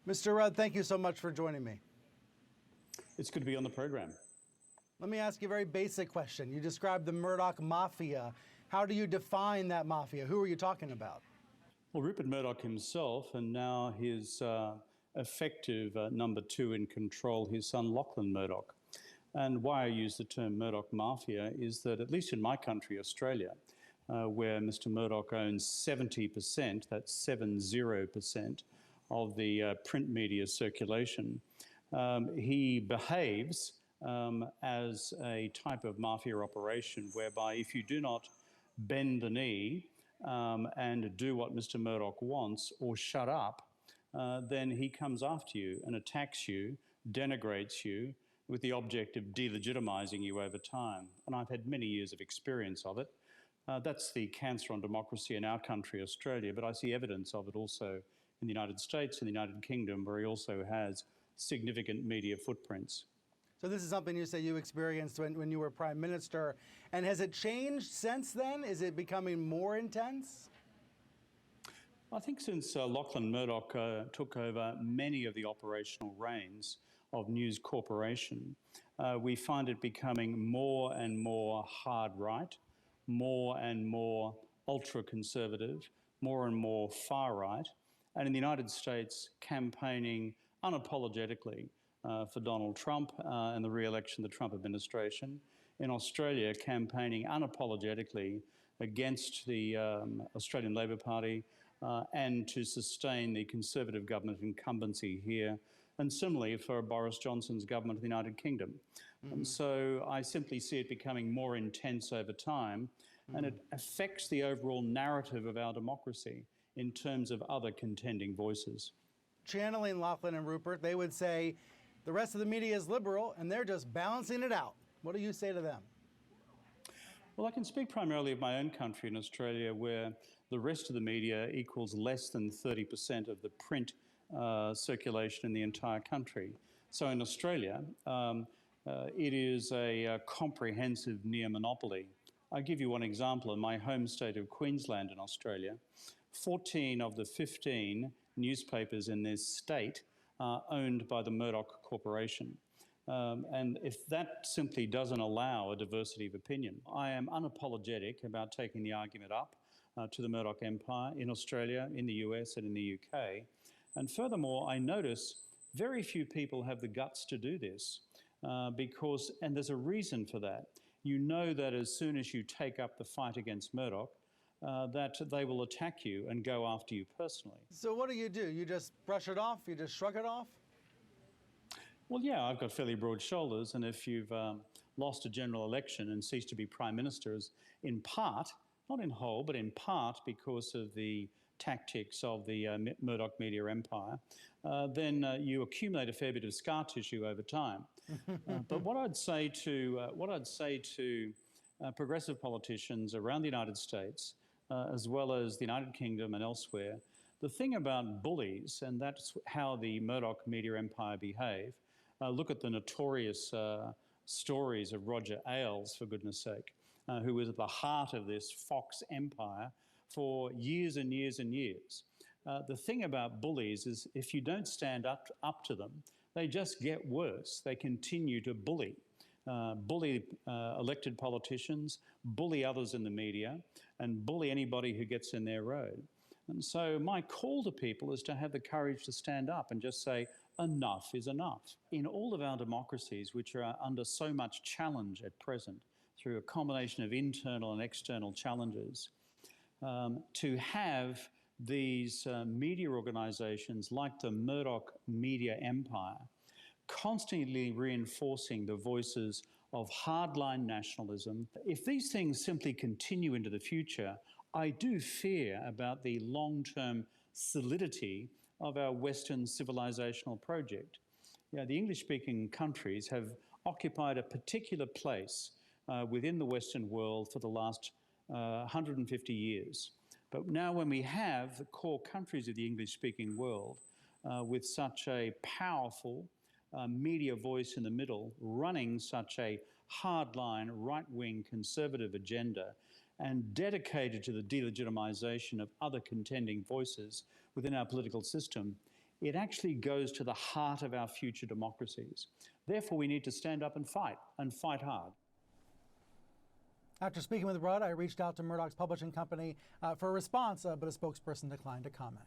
Mr. Rudd, thank you so much for joining me. It's good to be on the program. Let me ask you a very basic question. You described the Murdoch Mafia. How do you define that mafia? Who are you talking about? Well, Rupert Murdoch himself, and now his effective number two in control, his son Lachlan Murdoch. And why I use the term Murdoch Mafia is that, at least in my country, Australia, where Mr. Murdoch owns 70%, that's 70%, of the print media circulation, he behaves as a type of mafia operation whereby if you do not bend the knee and do what Mr. Murdoch wants or shut up, then he comes after you and attacks you, denigrates you, with the object of delegitimizing you over time. And I've had many years of experience of it. That's the cancer on democracy in our country, Australia, but I see evidence of it also in the United States and the United Kingdom, where he also has significant media footprints. So this is something you say you experienced when you were Prime Minister. And has it changed since then? Is it becoming more intense? I think since Lachlan Murdoch took over many of the operational reins of News Corporation, we find it becoming more and more hard right, more and more ultra-conservative, more and more far right, and in the United States campaigning unapologetically for Donald Trump and the re-election of the Trump administration. In Australia, campaigning unapologetically against the Australian Labor Party and to sustain the Conservative government incumbency here, and similarly for Boris Johnson's government of the United Kingdom. And so I simply see it becoming more intense over time, and it affects the overall narrative of our democracy in terms of other contending voices. Channeling Lachlan and Rupert, they would say the rest of the media is liberal and they're just balancing it out. What do you say to them? Well, I can speak primarily of my own country in Australia, where the rest of the media equals less than 30% of the print circulation in the entire country. So in Australia, it is a comprehensive near monopoly. I'll give you one example. In my home state of Queensland in Australia, 14 of the 15 newspapers in this state are owned by the Murdoch Corporation. And if that simply doesn't allow a diversity of opinion, I am unapologetic about taking the argument up to the Murdoch Empire in Australia, in the US and in the UK. And furthermore, I notice very few people have the guts to do this because, and there's a reason for that. You know that as soon as you take up the fight against Murdoch, that they will attack you and go after you personally. So what do? You just brush it off? You just shrug it off? Well, yeah, I've got fairly broad shoulders, and if you've lost a general election and ceased to be Prime Minister, is in part, not in whole, but in part because of the tactics of the Murdoch media empire, then you accumulate a fair bit of scar tissue over time. But what I'd say to progressive politicians around the United States, as well as the United Kingdom and elsewhere, the thing about bullies, and that's how the Murdoch media empire behave. Look at the notorious stories of Roger Ailes, for goodness sake, who was at the heart of this Fox empire for years and years and years. The thing about bullies is if you don't stand up to them, they just get worse. They continue to bully. Bully elected politicians, bully others in the media, and bully anybody who gets in their road. And so my call to people is to have the courage to stand up and just say, enough is enough. In all of our democracies, which are under so much challenge at present, through a combination of internal and external challenges, to have these media organisations like the Murdoch media empire constantly reinforcing the voices of hardline nationalism. If these things simply continue into the future, I do fear about the long-term solidity of our Western civilizational project. You know, the English-speaking countries have occupied a particular place within the Western world for the last 150 years. But now when we have the core countries of the English-speaking world with such a powerful media voice in the middle, running such a hardline, right-wing conservative agenda and dedicated to the delegitimization of other contending voices within our political system, it actually goes to the heart of our future democracies. Therefore, we need to stand up and fight hard. After speaking with Rudd, I reached out to Murdoch's publishing company for a response, but a spokesperson declined to comment.